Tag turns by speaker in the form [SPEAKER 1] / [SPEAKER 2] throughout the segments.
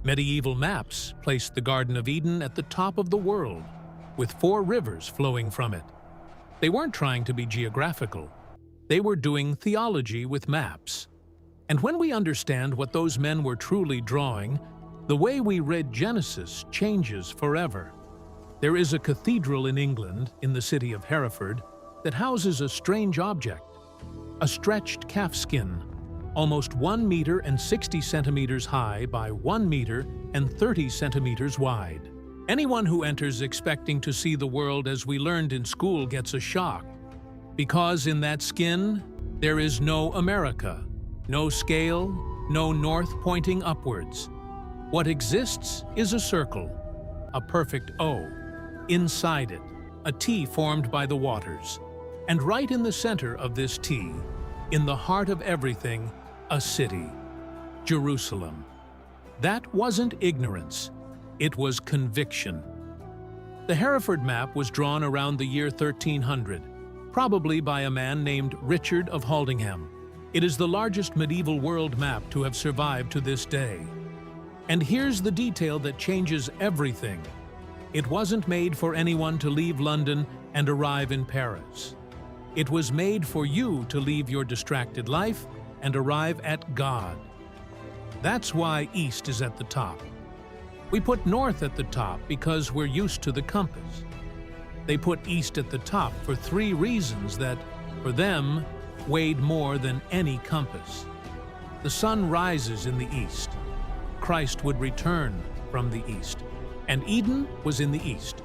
[SPEAKER 1] Medieval maps placed the Garden of Eden at the top of the world, with 4 rivers flowing from it. They weren't trying to be geographical. They were doing theology with maps. And when we understand what those men were truly drawing, the way we read Genesis changes forever. There is a cathedral in England, in the city of Hereford, that houses a strange object, a stretched calf skin, almost 1 meter and 60 centimeters high by 1 meter and 30 centimeters wide. Anyone who enters expecting to see the world as we learned in school gets a shock, because in that skin there is no America, no scale, no north pointing upwards. What exists is a circle, a perfect O. Inside it, a T formed by the waters. And right in the center of this T, in the heart of everything, a city, Jerusalem. That wasn't ignorance, it was conviction. The Hereford Map was drawn around the year 1300, probably by a man named Richard of Haldingham. It is the largest medieval world map to have survived to this day. And here's the detail that changes everything. It wasn't made for anyone to leave London and arrive in Paris. It was made for you to leave your distracted life and arrive at God. That's why East is at the top. We put North at the top because we're used to the compass. They put East at the top for 3 reasons that, for them, weighed more than any compass. The sun rises in the East. Christ would return from the East. And Eden was in the East.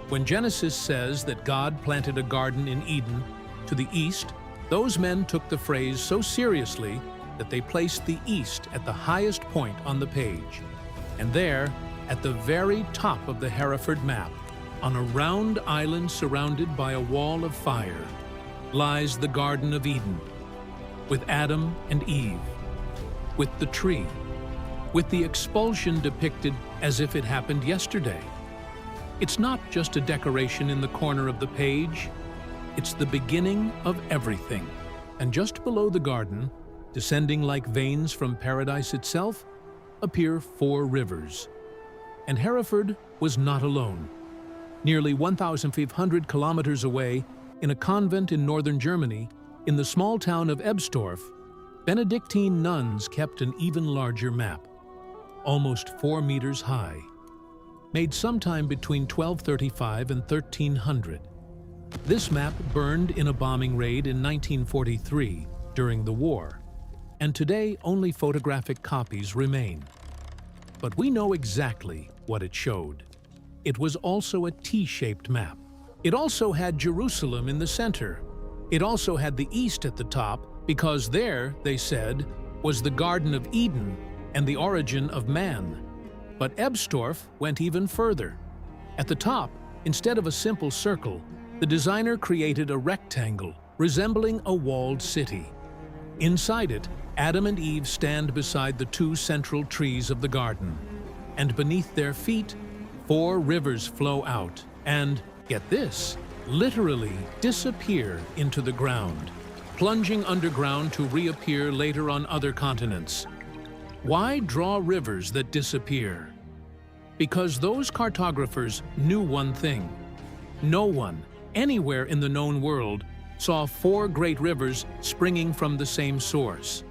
[SPEAKER 1] When Genesis says that God planted a garden in Eden to the East, those men took the phrase so seriously that they placed the East at the highest point on the page. And there, at the very top of the Hereford Map, on a round island surrounded by a wall of fire, lies the Garden of Eden, with Adam and Eve, with the tree, with the expulsion depicted as if it happened yesterday. It's not just a decoration in the corner of the page, it's the beginning of everything. And just below the garden, descending like veins from paradise itself, appear 4 rivers. And Hereford was not alone. Nearly 1,500 kilometers away, in a convent in northern Germany, in the small town of Ebstorf, Benedictine nuns kept an even larger map, almost 4 meters high, made sometime between 1235 and 1300. This map burned in a bombing raid in 1943 during the war, and today only photographic copies remain. But we know exactly what it showed. It was also a T-shaped map. It also had Jerusalem in the center. It also had the East at the top because there, they said, was the Garden of Eden and the origin of man. But Ebstorf went even further. At the top, instead of a simple circle, the designer created a rectangle resembling a walled city. Inside it, Adam and Eve stand beside the 2 central trees of the garden, and beneath their feet, 4 rivers flow out and, get this, literally disappear into the ground, plunging underground to reappear later on other continents. Why draw rivers that disappear? Because those cartographers knew one thing. No one, anywhere in the known world, saw 4 great rivers springing from the same source.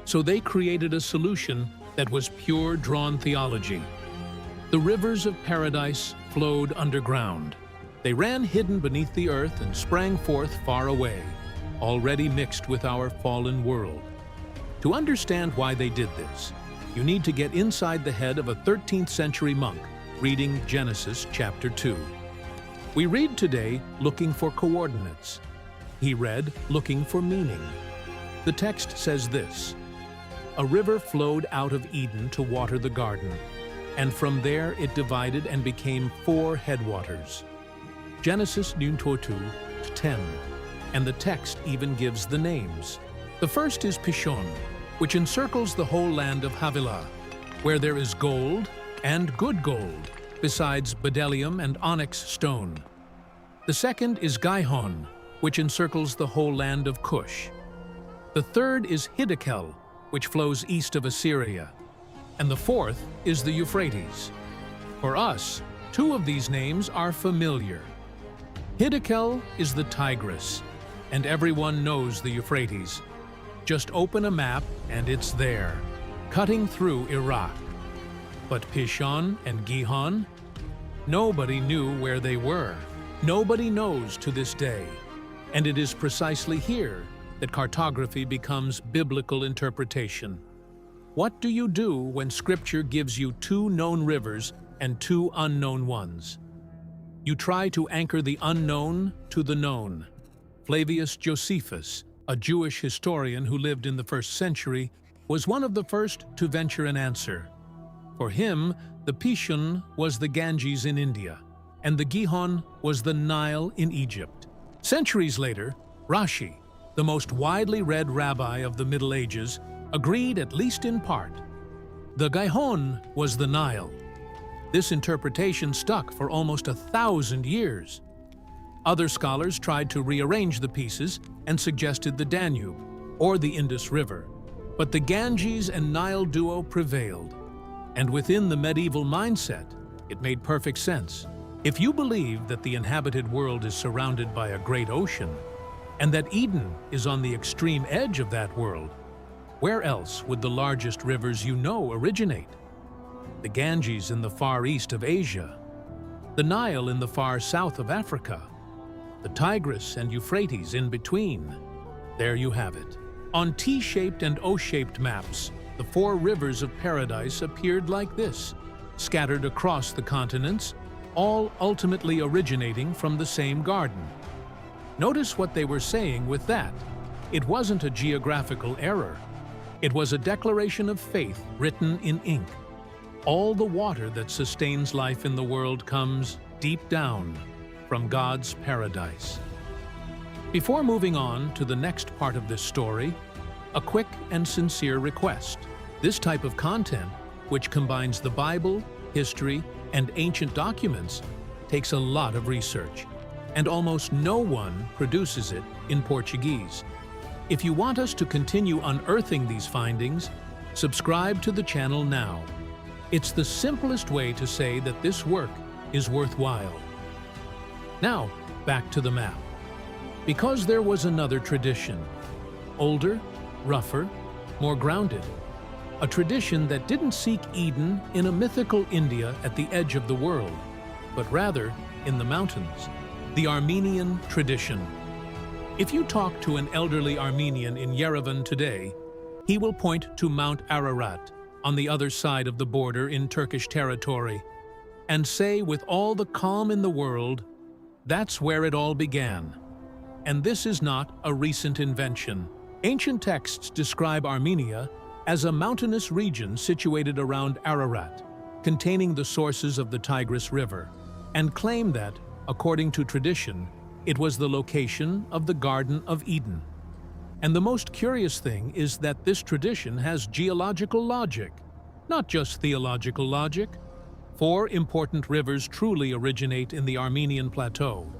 [SPEAKER 1] So they created a solution that was pure drawn theology. The rivers of paradise flowed underground. They ran hidden beneath the earth and sprang forth far away, already mixed with our fallen world. To understand why they did this, you need to get inside the head of a 13th century monk reading Genesis chapter 2. We read today looking for coordinates. He read looking for meaning. The text says this: "A river flowed out of Eden to water the garden, and from there it divided and became 4 headwaters." Genesis 9:2-10, and the text even gives the names. The first is Pishon, which encircles the whole land of Havilah, where there is gold and good gold, besides bdellium and onyx stone. The second is Gihon, which encircles the whole land of Cush. The third is Hiddekel, which flows east of Assyria. and the fourth is the Euphrates. For us, two of these names are familiar. Hiddekel is the Tigris, and everyone knows the Euphrates. Just open a map and it's there, cutting through Iraq. But Pishon and Gihon? Nobody knew where they were. Nobody knows to this day. And it is precisely here that cartography becomes biblical interpretation. What do you do when Scripture gives you two known rivers and two unknown ones? You try to anchor the unknown to the known. Flavius Josephus, a Jewish historian who lived in the 1st century, was one of the first to venture an answer. For him, the Pishon was the Ganges in India, and the Gihon was the Nile in Egypt. Centuries later, Rashi, the most widely read rabbi of the Middle Ages, agreed at least in part. The Gihon was the Nile. This interpretation stuck for almost 1,000 years. Other scholars tried to rearrange the pieces and suggested the Danube, or the Indus River, but the Ganges and Nile duo prevailed. And within the medieval mindset, it made perfect sense. If you believe that the inhabited world is surrounded by a great ocean, and that Eden is on the extreme edge of that world, where else would the largest rivers you know originate? The Ganges in the far east of Asia, the Nile in the far south of Africa, the Tigris and Euphrates in between. There you have it. On T-shaped and O-shaped maps, the four rivers of paradise appeared like this, scattered across the continents, all ultimately originating from the same garden. Notice what they were saying with that. It wasn't a geographical error. It was a declaration of faith written in ink. All the water that sustains life in the world comes deep down from God's paradise. Before moving on to the next part of this story, a quick and sincere request. This type of content, which combines the Bible, history, and ancient documents, takes a lot of research, and almost no one produces it in Portuguese. If you want us to continue unearthing these findings, subscribe to the channel now. It's the simplest way to say that this work is worthwhile. Now, back to the map. Because there was another tradition, older, rougher, more grounded. A tradition that didn't seek Eden in a mythical India at the edge of the world, but rather in the mountains. The Armenian tradition. If you talk to an elderly Armenian in Yerevan today, he will point to Mount Ararat, on the other side of the border in Turkish territory, and say with all the calm in the world, that's where it all began. And this is not a recent invention. Ancient texts describe Armenia as a mountainous region situated around Ararat, containing the sources of the Tigris River, and claim that, according to tradition, it was the location of the Garden of Eden. And the most curious thing is that this tradition has geological logic, not just theological logic. 4 important rivers truly originate in the Armenian plateau.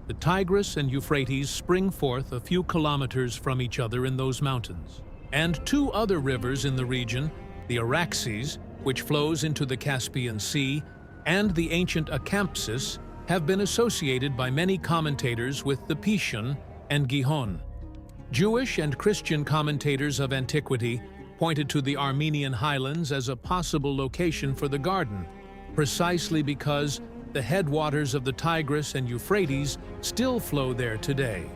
[SPEAKER 1] The Tigris and Euphrates spring forth a few kilometers from each other in those mountains. And 2 other rivers in the region, the Araxes, which flows into the Caspian Sea, and the ancient Acampsis, have been associated by many commentators with the Pishon and Gihon. Jewish and Christian commentators of antiquity pointed to the Armenian highlands as a possible location for the garden, precisely because the headwaters of the Tigris and Euphrates still flow there today.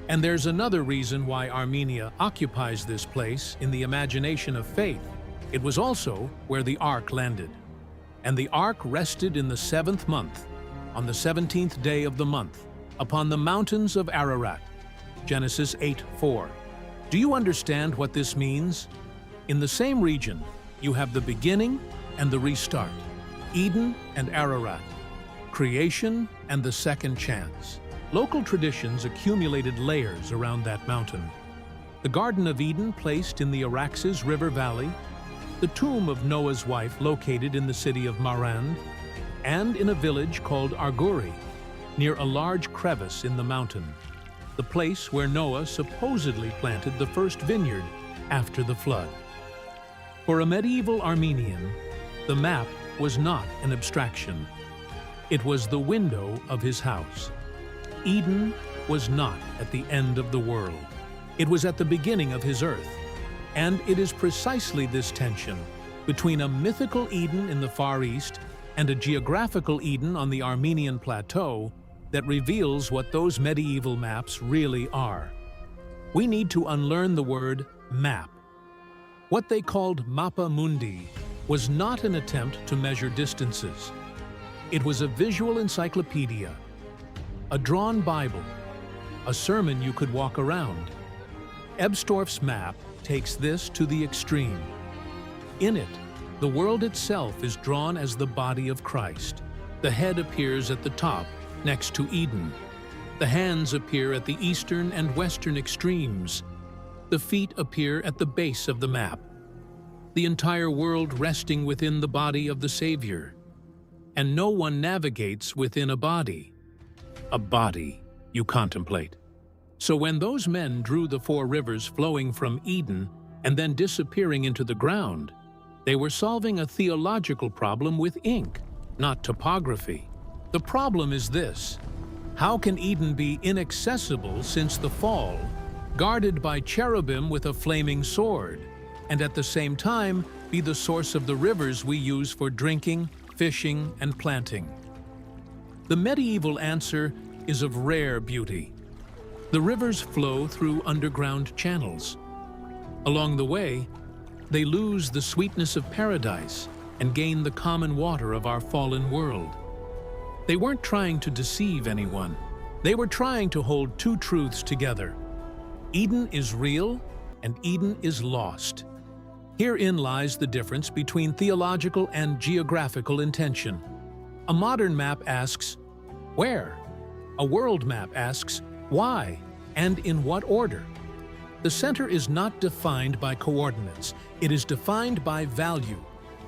[SPEAKER 1] And there's another reason why Armenia occupies this place in the imagination of faith. It was also where the Ark landed. And the Ark rested in the 7th month, on the 17th day of the month, upon the mountains of Ararat. Genesis 8:4. Do you understand what this means? In the same region, you have the beginning and the restart, Eden and Ararat, creation and the second chance. Local traditions accumulated layers around that mountain. The Garden of Eden placed in the Araxes River Valley, the tomb of Noah's wife located in the city of Marand, and in a village called Arguri, near a large crevice in the mountain, the place where Noah supposedly planted the first vineyard after the flood. For a medieval Armenian, the map was not an abstraction. It was the window of his house. Eden was not at the end of the world. It was at the beginning of his earth. And it is precisely this tension between a mythical Eden in the Far East and a geographical Eden on the Armenian plateau that reveals what those medieval maps really are. We need to unlearn the word map. What they called Mappa Mundi was not an attempt to measure distances. It was a visual encyclopedia, a drawn Bible, a sermon you could walk around. Ebstorf's map takes this to the extreme. In it, the world itself is drawn as the body of Christ. The head appears at the top, next to Eden. The hands appear at the eastern and western extremes. The feet appear at the base of the map. The entire world resting within the body of the Savior. And no one navigates within a body you contemplate. So when those men drew the 4 rivers flowing from Eden and then disappearing into the ground, they were solving a theological problem with ink, not topography. The problem is this: how can Eden be inaccessible since the fall, guarded by cherubim with a flaming sword, and at the same time be the source of the rivers we use for drinking, fishing, and planting? The medieval answer is of rare beauty. The rivers flow through underground channels. Along the way, they lose the sweetness of paradise and gain the common water of our fallen world. They weren't trying to deceive anyone. They were trying to hold 2 truths together. Eden is real and Eden is lost. Herein lies the difference between theological and geographical intention. A modern map asks, where? A world map asks, why, and in what order? The center is not defined by coordinates. It is defined by value.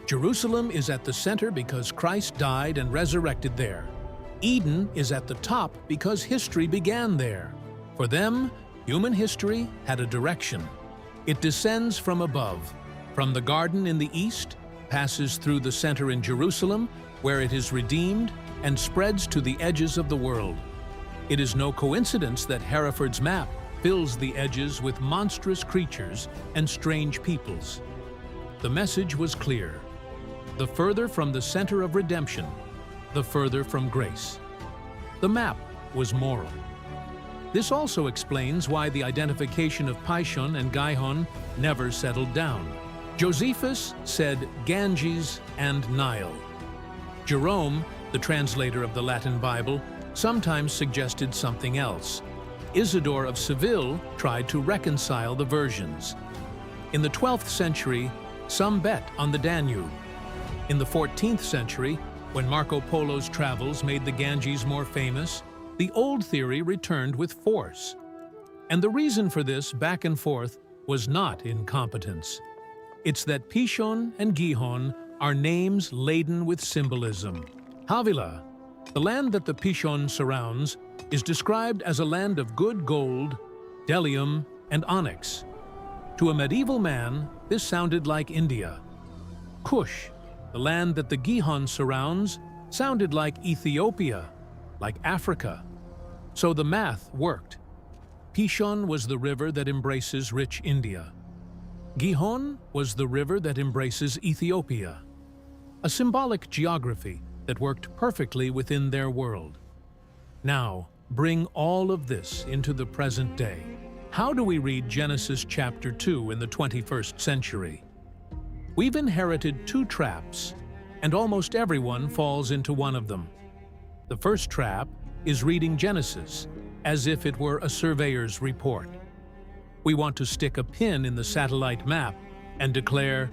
[SPEAKER 1] Jerusalem is at the center because Christ died and resurrected there. Eden is at the top because history began there. For them, human history had a direction. It descends from above, from the garden in the east, passes through the center in Jerusalem, where it is redeemed, and spreads to the edges of the world. It is no coincidence that Hereford's map fills the edges with monstrous creatures and strange peoples. The message was clear. The further from the center of redemption, the further from grace. The map was moral. This also explains why the identification of Pishon and Gihon never settled down. Josephus said Ganges and Nile. Jerome, the translator of the Latin Bible, sometimes suggested something else. Isidore of Seville tried to reconcile the versions. In the 12th century, some bet on the Danube. In the 14th century, when Marco Polo's travels made the Ganges more famous, the old theory returned with force. And the reason for this back and forth was not incompetence. It's that Pishon and Gihon are names laden with symbolism. Havila, the land that the Pishon surrounds, is described as a land of good gold, bdellium, and onyx. To a medieval man, this sounded like India. Kush, the land that the Gihon surrounds, sounded like Ethiopia, like Africa. So the math worked. Pishon was the river that embraces rich India. Gihon was the river that embraces Ethiopia. A symbolic geography that worked perfectly within their world. Now, bring all of this into the present day. How do we read Genesis chapter 2 in the 21st century? We've inherited 2 traps, and almost everyone falls into one of them. The first trap is reading Genesis as if it were a surveyor's report. We want to stick a pin in the satellite map and declare,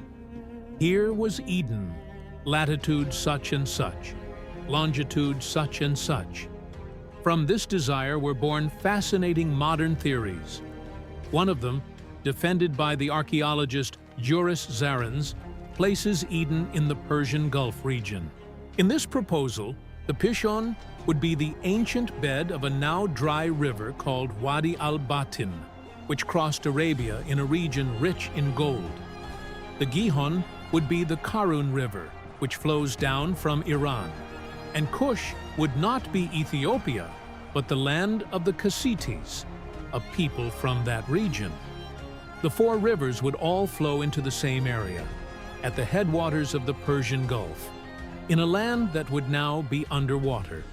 [SPEAKER 1] here was Eden, latitude such and such, longitude such and such. From this desire were born fascinating modern theories. One of them, defended by the archaeologist Juris Zarins, places Eden in the Persian Gulf region. In this proposal, the Pishon would be the ancient bed of a now dry river called Wadi al-Batin, which crossed Arabia in a region rich in gold. The Gihon would be the Karun River, which flows down from Iran. And Kush would not be Ethiopia, but the land of the Kassites, a people from that region. The four rivers would all flow into the same area, at the headwaters of the Persian Gulf, in a land that would now be underwater.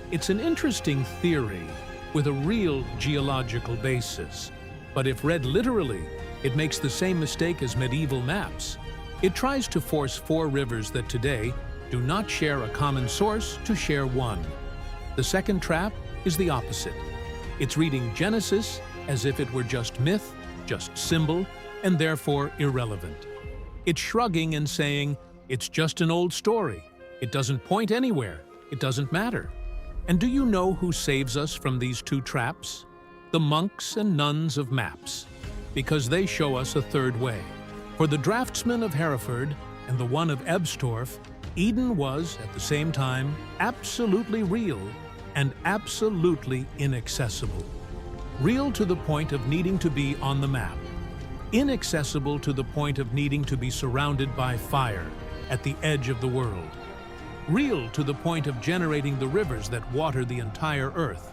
[SPEAKER 1] It's an interesting theory with a real geological basis, but if read literally, it makes the same mistake as medieval maps. It tries to force four rivers that today do not share a common source to share one. The second trap is the opposite. It's reading Genesis as if it were just myth, just symbol, and therefore irrelevant. It's shrugging and saying, it's just an old story. It doesn't point anywhere. It doesn't matter. And do you know who saves us from these two traps? The monks and nuns of maps, because they show us a third way. For the draftsman of Hereford and the one of Ebstorf, Eden was, at the same time, absolutely real and absolutely inaccessible. Real to the point of needing to be on the map. Inaccessible to the point of needing to be surrounded by fire at the edge of the world. Real to the point of generating the rivers that water the entire earth.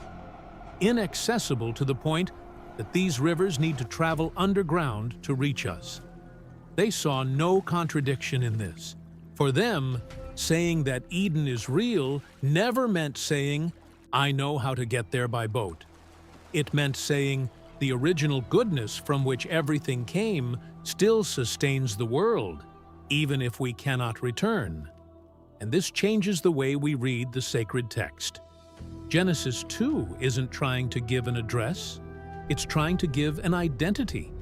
[SPEAKER 1] Inaccessible to the point that these rivers need to travel underground to reach us. They saw no contradiction in this. For them, saying that Eden is real never meant saying, I know how to get there by boat. It meant saying, the original goodness from which everything came still sustains the world, even if we cannot return. And this changes the way we read the sacred text. Genesis 2 isn't trying to give an address, it's trying to give an identity.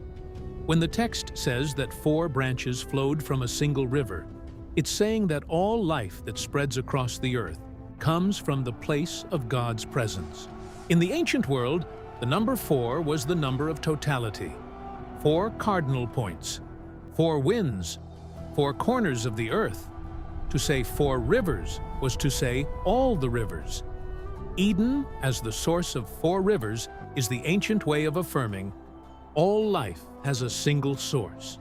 [SPEAKER 1] When the text says that four branches flowed from a single river, it's saying that all life that spreads across the earth comes from the place of God's presence. In the ancient world, the number 4 was the number of totality. 4 cardinal points, 4 winds, 4 corners of the earth. To say 4 rivers was to say all the rivers. Eden, as the source of 4 rivers, is the ancient way of affirming all life has a single source.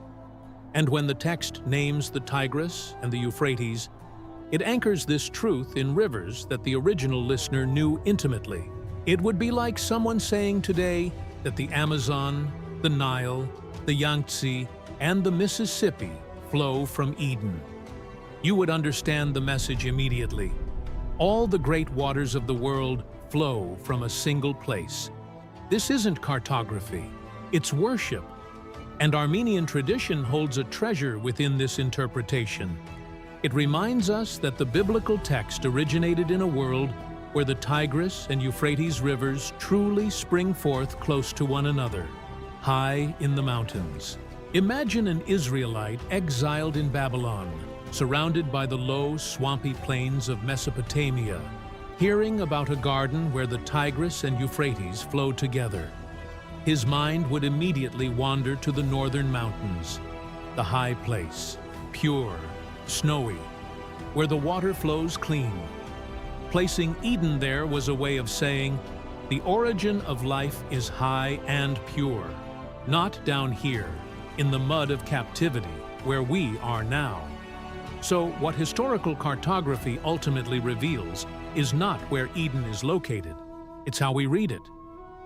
[SPEAKER 1] And when the text names the Tigris and the Euphrates, it anchors this truth in rivers that the original listener knew intimately. It would be like someone saying today that the Amazon, the Nile, the Yangtze, and the Mississippi flow from Eden. You would understand the message immediately. All the great waters of the world flow from a single place. This isn't cartography, it's worship. And Armenian tradition holds a treasure within this interpretation. It reminds us that the biblical text originated in a world where the Tigris and Euphrates rivers truly spring forth close to one another, high in the mountains. Imagine an Israelite exiled in Babylon, surrounded by the low, swampy plains of Mesopotamia, hearing about a garden where the Tigris and Euphrates flowed together. His mind would immediately wander to the northern mountains, the high place, pure, snowy, where the water flows clean. Placing Eden there was a way of saying, the origin of life is high and pure, not down here, in the mud of captivity, where we are now. So what historical cartography ultimately reveals is not where Eden is located, it's how we read it.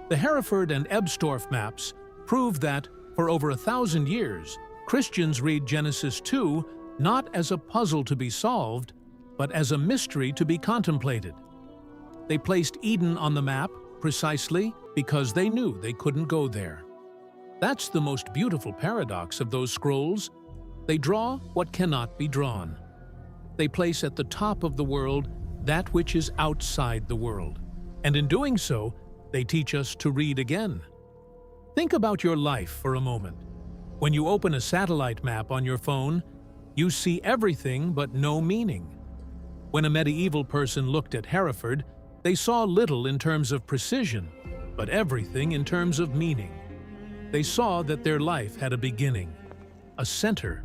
[SPEAKER 1] The Hereford and Ebstorf maps prove that, for over 1,000 years, Christians read Genesis 2 not as a puzzle to be solved, but as a mystery to be contemplated. They placed Eden on the map precisely because they knew they couldn't go there. That's the most beautiful paradox of those scrolls. They draw what cannot be drawn. They place at the top of the world that which is outside the world. And in doing so, they teach us to read again. Think about your life for a moment. When you open a satellite map on your phone, you see everything but no meaning. When a medieval person looked at Hereford, they saw little in terms of precision, but everything in terms of meaning. They saw that their life had a beginning, a center,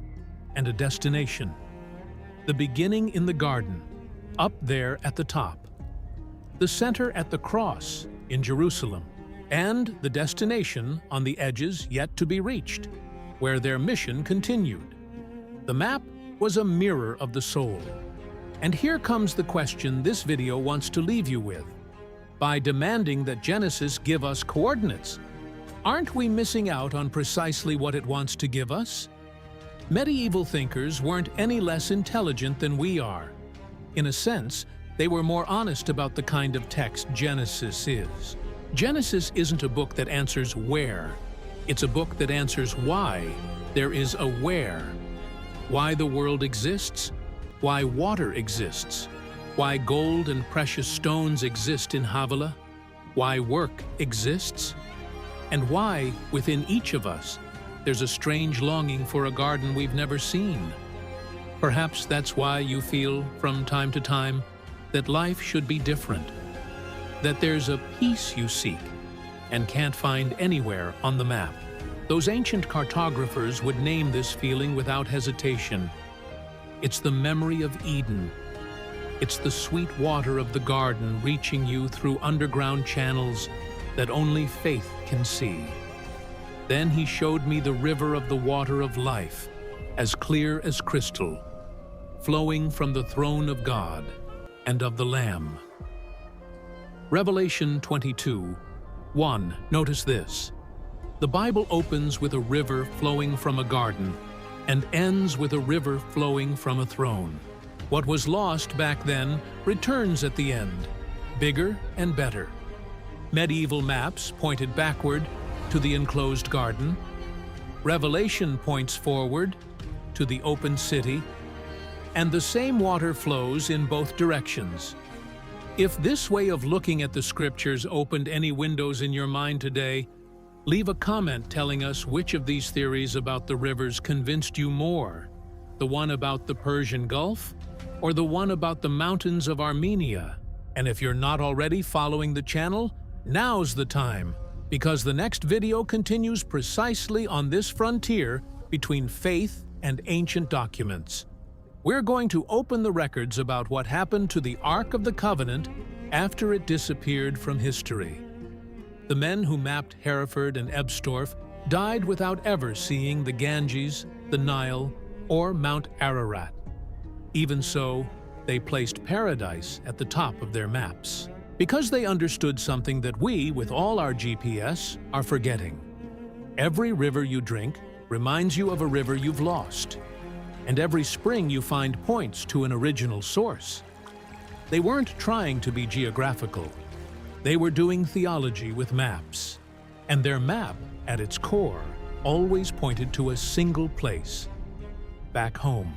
[SPEAKER 1] and a destination. The beginning in the garden, up there at the top. The center at the cross in Jerusalem, and the destination on the edges yet to be reached, where their mission continued. The map was a mirror of the soul. And here comes the question this video wants to leave you with. By demanding that Genesis give us coordinates, aren't we missing out on precisely what it wants to give us? Medieval thinkers weren't any less intelligent than we are. In a sense, they were more honest about the kind of text Genesis is. Genesis isn't a book that answers where. It's a book that answers why. There is a where. Why the world exists, why water exists, why gold and precious stones exist in Havilah, why work exists, and why, within each of us, there's a strange longing for a garden we've never seen. Perhaps that's why you feel, from time to time, that life should be different, that there's a peace you seek and can't find anywhere on the map. Those ancient cartographers would name this feeling without hesitation. It's the memory of Eden. It's the sweet water of the garden reaching you through underground channels that only faith can see. Then he showed me the river of the water of life, as clear as crystal, flowing from the throne of God and of the Lamb. Revelation 22:1. Notice this. The Bible opens with a river flowing from a garden and ends with a river flowing from a throne. What was lost back then returns at the end, bigger and better. Medieval maps pointed backward to the enclosed garden. Revelation points forward to the open city, and the same water flows in both directions. If this way of looking at the scriptures opened any windows in your mind today, leave a comment telling us which of these theories about the rivers convinced you more, the one about the Persian Gulf or the one about the mountains of Armenia. And if you're not already following the channel, now's the time, because the next video continues precisely on this frontier between faith and ancient documents. We're going to open the records about what happened to the Ark of the Covenant after it disappeared from history. The men who mapped Hereford and Ebstorf died without ever seeing the Ganges, the Nile, or Mount Ararat. Even so, they placed paradise at the top of their maps, because they understood something that we, with all our GPS, are forgetting. Every river you drink reminds you of a river you've lost, and every spring you find points to an original source. They weren't trying to be geographical. They were doing theology with maps, and their map, at its core, always pointed to a single place: back home.